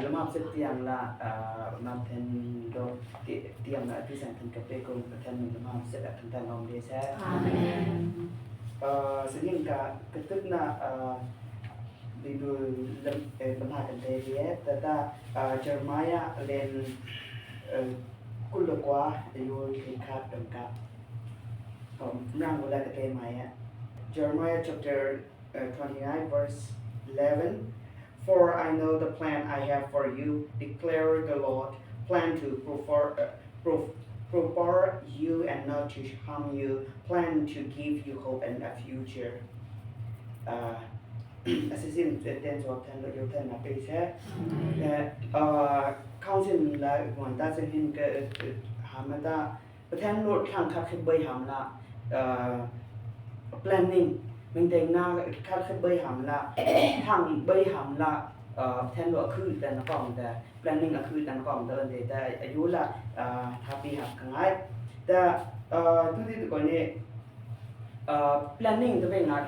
Lemah setiang la manten do tiang la pisan kan kape ko patan lemah sedak tentang om desa. Amen. Sehingga ketuk na bibu lemah kan dia tata Jeremiah len kulukwa yu ikat dengka. Nang wala kate maya. Jeremiah chapter 29 verse 11. For I know the plan I have for you, declare the Lord, plan to prosper you and not to harm you, plan to give you hope and a future. Assassin then so tan yo tan na pe che. Council la wan ta sen hin ke hamada pathan lot khang khak khib bai hamla planning mình tên na khát khát bơi hàm là thằng bơi hàm là then độ khứแต่ละกล่องแต่ planning ก็คือแต่ละกล่องเดินแต่อายุละhappy หักง่ายแต่ทุกที่ก่อนนี้planning ตัวเองนะ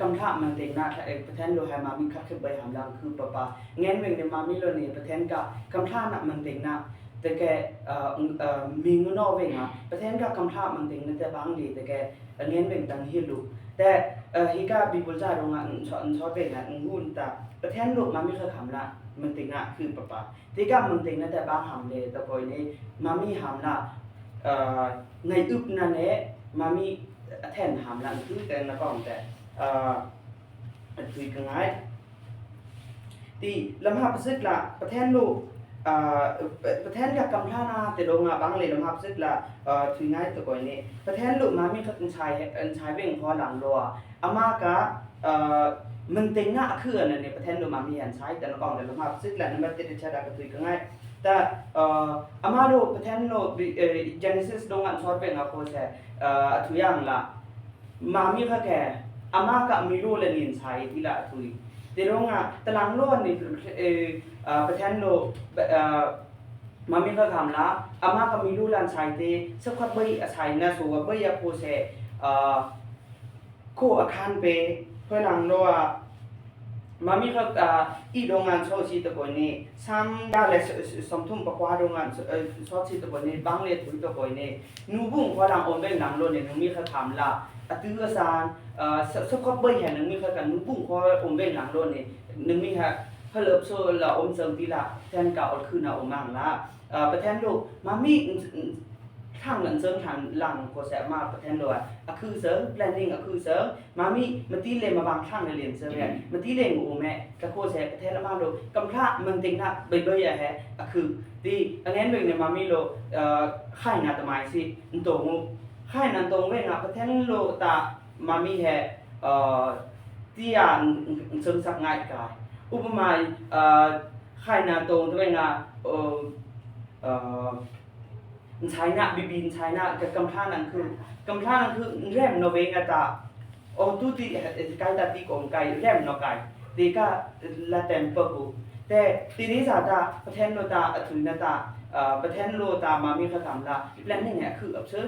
กำทับมันเองนะประเทศโลหะมามีคัดขึ้นไปหามลังคือปะปะเงินเวงเนี่ยมามีโลนี่ประเทศก็กำทับน่ะมันเองนะแต่แกมีเงินนอกเวงอ่ะประเทศก็กำทับมันเองนะแต่บางทีแต่แกเงินเวงตังฮิลูแต่ฮิกาบิบุลจาโรงงานชอบเป็นหุ่นแต่ประเทศโลกมามีเคยคำละมันติงนะคือปะปะที่ก็มันติงนะแต่บางหำเลยแต่ก่อนนี้มามีหำละในอึบนั่นแหละมามีแทนหำละคือแต่ละก่อนแต่คุยกันง่ายที่ลำหับซึกละประเทศโลกประเทศอยากกำท่านาแต่โรงงานบางเลยลำหับซึกละคุยง่ายแต่ก่อนนี้ประเทศโลกมามีคนใช้เบ่งพอหลังรัวอามากะมันเต็งหน้าคืออันนั้นในประเทศโลมามีอันใช้แต่ละกล่องแต่ละภาพซึ่งแหละนั้นมันติดชาดากระตุยก็ง่ายแต่อามาโลประเทศโลGenesis ดงอันชอบเป็นโคแซทุกอย่างละมามีค่ะแกอามากะมีโลและนินใช้ที่ละทุยแต่โรงงานตารางโลนี่ประเทศโลมามีค่ะคำละอามากะมีโลลันใช้ที่สักพักใบใช้นะสูว่าใบยาโคแซโคอาคารเปเพื่อหลังว่ามามีเขาอีโรงงานโซชีตะกอนนี้ซ้ำได้เลยสมทุนประกว่าโรงงานโซชีตะกอนนี้บางเลยถุยตะกอนนี้นูบุ้งพอหลังอมเป็นหลังโลเนี่ยนึงมีเขาทำละตื้อซานสักคนเบย์เห็นนึงมีเขากันนูบุ้งพออมเป็นหลังโลเนี่ยนึงมีค่ะเพลิบโซละอมเสริมปีละแทนเก่าคือน่ะอมมังละประเทศโลกมามีทางหลังเสริมทางหลังก็แสมาประเทศโลกคือเสริม planning คือเสริมมามีมันตีเลมาบางทางในเรียนเสริมเนี่ยมันตีเลงโอแม่ก็โคแสประเทศละมาโลกำพระมันติงนะเบยๆแฮคือที่อันนั้นเรื่องเนี่ยมามีโลค่ายนาตะไมสิตรงค่ายนั้นตรงเว้งประเทศโลตามามีแฮที่อ่านเสริมสักง่ายกายอุปมาค่ายนาตรงตัวเองใช้หน้าบินใช้หน้ากับกำพร้านั่นคือกำพร้านั่นคือแรมโนเวงตาโอตุติไกตาติกงไกแรมโนไกตีกาละเต็มปกุแต่ทีนี้ซาตาประเทศโลตาอตุนตาประเทศโลตามามีคำถามละแปลนนี่เนี่ยคืออับเชิด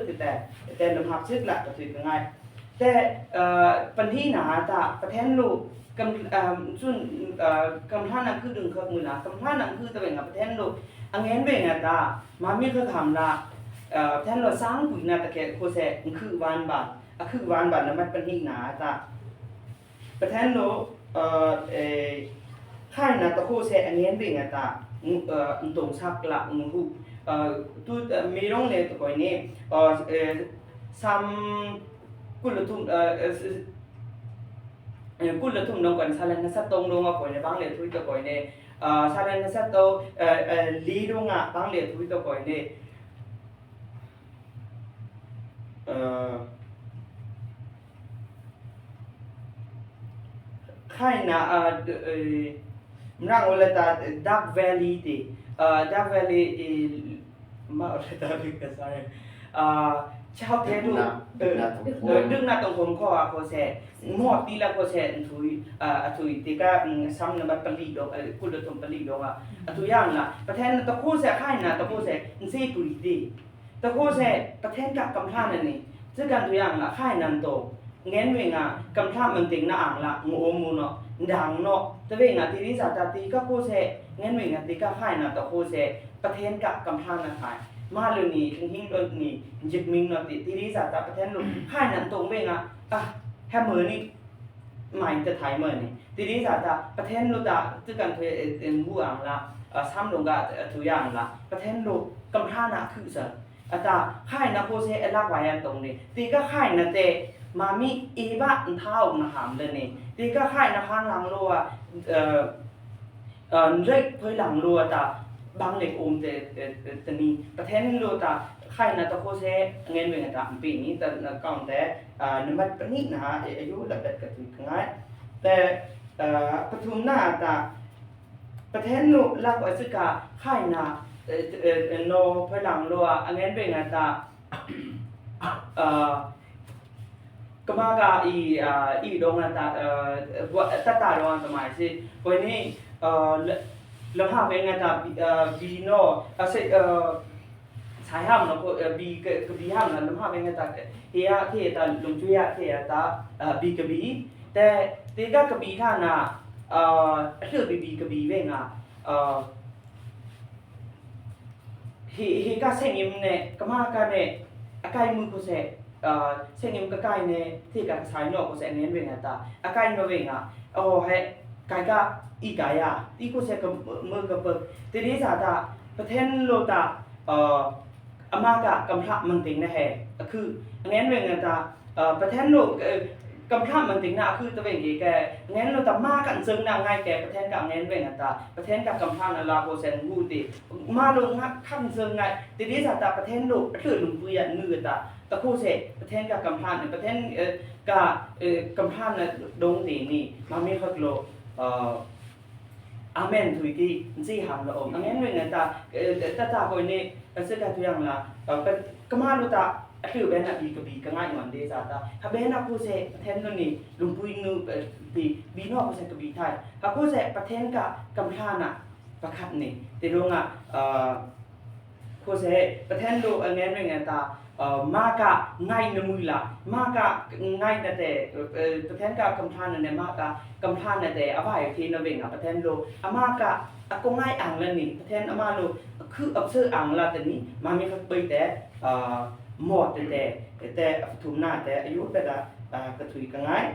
แต่ลำหับซึกละก็ถือง่ายแต่ปัญที่หนาตาประเทศโลกำส่วนกำพร้านั่นคือดึงเข้ามือนะกำพร้านั่นคือตัวเองประเทศโลอันนั้นเป็นไงตามามีเขาทำละแทนเราสร้างปุ๋ยนาตะแกโคเซคือวานบาทคือวานบาทนั้นมันเป็นหินาตาประเทศโลค่ายนาตะโคเซอันนี้เป็นไงตาตรงซักละหูตัวมีร่องเลยตัวนี้ซ้ำกุลทุ่มกุลทุ่มลงก่อนซาเลนนัสตรงลงมาก่อนในบางเลยทุยตัวก่อนเนี่ยซาเลนนัสโตลีลงอ่ะบางเลยทุยตัวก่อนเนี่ยค่ายนะมรังวลตาดักแวลีติดักแวลีมาอะไรตาดึกกันซะชาวเทดูดึงนาตรงผมข้อโคเซหมดตีละโคเซทุยติกาซ้ำนบัดปลีดอกกุลตุมปลีดอกทุอย่างละประเทศตะโคเซค่ายนะตะโคเซซีปุริติตะโคเซประเทศกับกำพร้านั่นนี่ซึ่งกันทุอย่างละค่ายนันโต ngen wenga kamthla mangting na angla ngomu no dang no te wenga tiri sa ta ti ka ko se ngen wenga ti ka khai na ta ko se pathen ka kamthla na khai ma lu ni hing lo ni jik ming no ti tiri sa ta pathen lu khai na tong wenga ha mo ni mai te thai mo ni tiri sa ta pathen lu ta tu kan thwe bu angla sam dong ga tu yang la pathen lu kamthla na khu sa ata khai na ko se alak wa ya tong ni ti ka khai na te mami iba thao na ham le ni ti ka khai na khang lang lo wa rek phoi lang lo ta bang le om te ni pathen lo ta khai na ta ko se ngen wen ta pi ni ta kaung te namat pani na ayu la bet ka tu ngai te pathum na ta pathen lo la ko su ka khai na no phoi lang lo ngen wen ta kamaga i dong ta ta dong ta mai si poi ni lamha wenga ta bi no ase sai ham no ko bi ham na lamha wenga ta he ya the ta lung chu ya the ta bi ka bi te te ka bi tha na thlu bi ka bi wenga he ka sengim ne kamaga ne akai mu ko se sengim ka kai ne thi ka sai no ko se ngen wenga ta akai no wenga he kai ka i kaya ti ko se ka mo ka pe ti ri sa ta pathen lo ta ama ka kamthla mangting na heคือngen wenga ta pathen lo kamthla mangting naคือta wen ge ke ngen lo ta ma kan seung na ngai ke pathen ka ngen wenga ta pathen ka kamthla na la ko sen hu ti ma lo nga kan seung ngai ti ri sa ta pathen lo thlu lung pu ya nu ta ta ko se pathen ka kamthla ne pathen ka kamthla na dong ti ni ma mi khak lo amen thui ki ji ham la om angen wen ta ta ko ni se ka tu yang la kama lu ta thu ben na bi ka bi ka ngai ngon de sa ta ha ben na ko se pathen no ni lung pui nu ti bi no ko se ka bi thai ha ko se pathen ka kamthla na pakhat ni ti longa ko se pathen lo angen wen ta ma ka ngai na mui la ma ka ngai na te pathen ka kamthla na ne ma ka kamthla na te abai thi na wenga pathen lo ama ka ko ngai ang la ni pathen ama lo khu abse ang la te ni ma mi khak bai te mo te thum na te ayu te da ka thui ka ngai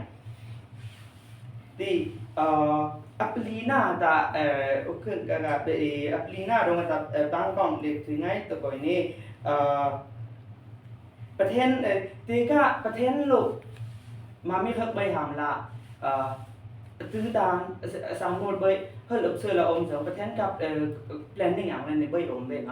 ti aplina ta ukun ka ga be aplina dong ta bang kong le thui ngai to ko niประเทศตีก็ประเทศลูกมามีคักใบหามละตื้อตามสามหมดใบเพิ่นหลบเสือละอมเสริมประเทศกับplanning อย่างนั้นในใบอมเบ่ง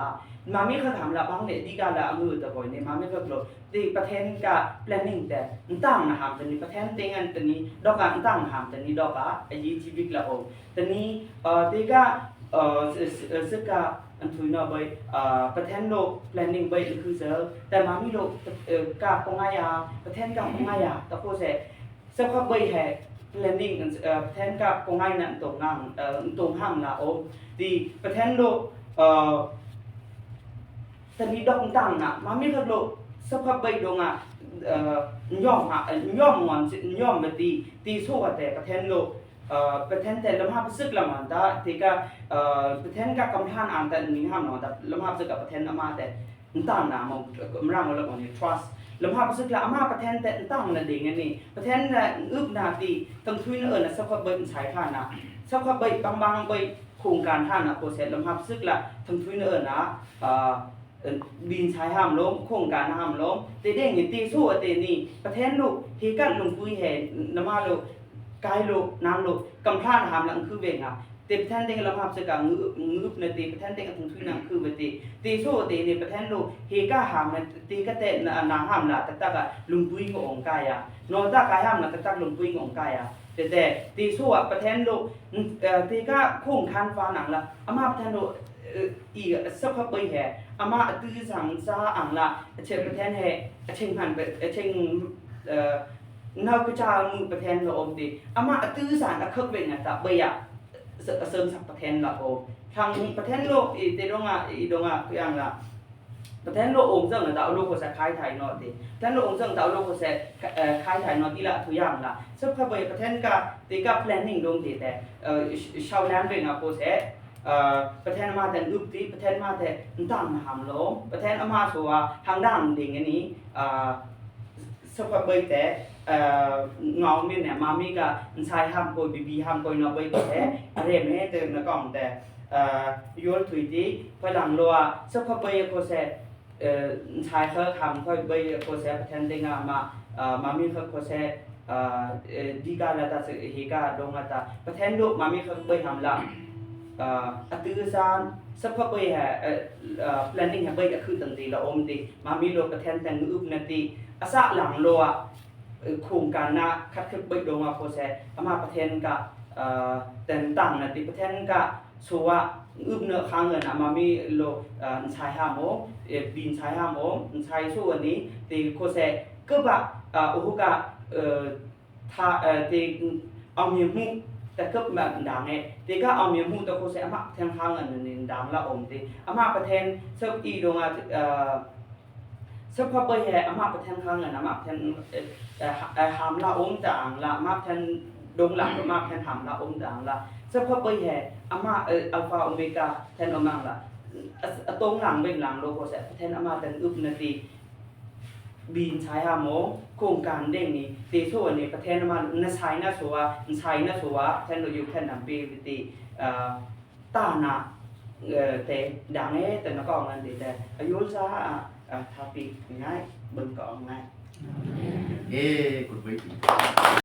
มามีคักหามละบางเนี่ยที่กาละมือตะบ่อยเนี่ยมามีคักโลตีประเทศกับ planning แต่ตั้งนะหามตะนี้ประเทศติงอันตะนี้ดอกอันตั้งหามตะนี้ดอกอายีชีวิตละอมตะนี้ตีก็สึกะอันทุยเนาะใบประเทศโลก planning ใบคือเสือแต่มามีโลกกะปงายาประเทศกะปงายาตะโพเสสักพักใบแห่ planning ประเทศกะปงายนั่นตรงนั่งตรงห้ามนะโอดีประเทศโลกตะนี้ดอกตั้งน่ะมามีโลกสักพักใบดงย่อมงอนย่อมบ่ตีสู้ว่าแต่ประเทศโลกประเทศแต่ลำหาบซึกละมันตาที่ก็ประเทศก็กำทานอ่านแต่นี่ห้ามเนาะแต่ลำหาบซึกกับประเทศอามาแต่ตั้งหน้ามองร่างมันละมันนี่ trust ลำหาบซึกละอามาประเทศแต่ตั้งนั่นเองนี่ประเทศน่ะอึบนาตีต้องทุยเอิ้นน่ะสักเบิ่งสายผ่านน่ะสักเบิ่งบางๆเบิ่งโครงการท่านน่ะโปรเซสลำหาบซึกละต้องทุยเอิ้นน่ะบินชายห้ามล้มโครงการห้ามล้มตีเด้งนี่ตีสู้ตีนี่ประเทศลูกที่กันลงปุ้ยแห่นำมาลูกกายลูกน้ำลูกกำพร้าหามหลังคือเวงตีประเทศเด้งลำหับสกังงึบในตีประเทศเด้งถึงทุยนังคือเวตีสู้ตีในประเทศลูกเฮก้าหามตีก็เตะนางห้ามละตักลุงปุ้ยงองกายนอนตากายห้ามละตักลุงปุ้ยงองกายแต่ตีสู้ประเทศลูกตีก็โค้งคันฟ้าหนังละอามาประเทศลูกอีสักพักไปแห่อามาตื้อสังซาอังละเชิญประเทศแห่เชิงหันเชิงนาประชามือประเทศละอมดีอามาตื้อสารคักเวงแต่เบียเสริมสักประเทศละอมทางประเทศโลกอีเตดงอีดงอย่างละ ประเทศโลกองค์เรื่องเราโลกภาษาคล้ายไทยนอติประเทศโลกองค์เรื่องเราโลกภาษาคล้ายไทยนอติละทุกอย่างละซึ่งพอไปประเทศก็ตีกับ planning ลงทีแต่ชาวนั้นเป็นอ่ะโปรเซสประเทศมาแต่อุปติประเทศมาแต่ต่างหามลงประเทศมาสัวทางด้านดิ่งอันนี้ซึ่งพอไปแต่เงามีเนี่ยมามีก็ใช้ห้ามโกยบีห้ามโกยนอไปแต่เรียนไม่เติมนะก่อนแต่ย้อนถุยที่พลังรัวซึ่งพอไปโปรเซสใช้เขาทำค่อยไปโปรเซสประเทศดิ่งมามีเขาโปรเซสดีการละตาสึกเฮกาดงละตาประเทศลูกมามีเขาไปทำละอัตราการสัพพะเหplanning ให้ไปก็คือตั้งแต่ละอมติมามีโลกประเทศแต่งอุปนติอาสาหลังโลโครงการนะคัดขึ้นไปดงมาโปรเซสอามาประเทศก็แต่งตั้งนะติประเทศก็ชัวอุปเนื้อค้างเงินมามีโลใช้ห้ามโมบินใช้ห้ามโมใช้ส่วนนี้ติโปรเซสก็แบบโอ้โหก็ถ้าติเอาเมียมุแต่ก็แบบดังไงที่ก็เอาเมียมูตัวโคเสอามาแทงข้างอันนึงดังละอมที่อามาประเทศเซบอีดงเซบพอไปแห่อามาประเทศข้างอันอามาแทนหามละอมต่างละมาแทนดงหลังอามาแทนหามละอมต่างละเซบพอไปแห่อามาอัลฟาโอเมก้าแทนอมังละตรงหลังเป็นหลังโลโคเสแทนอามาแทนอุปนาทีบินใช้ฮาโมโครงการเด้งนี้ตีส่วนนี้ประเทศมันนใช้น่าสัวใช้น่าสัวแทนเราอยู่แทนนำปีวิตีตาหนาแต่ดังนี้แต่นักกองนั่นดีแต่อายุซะทับปีง่ายบนกองง่ายเอ้คุณไว้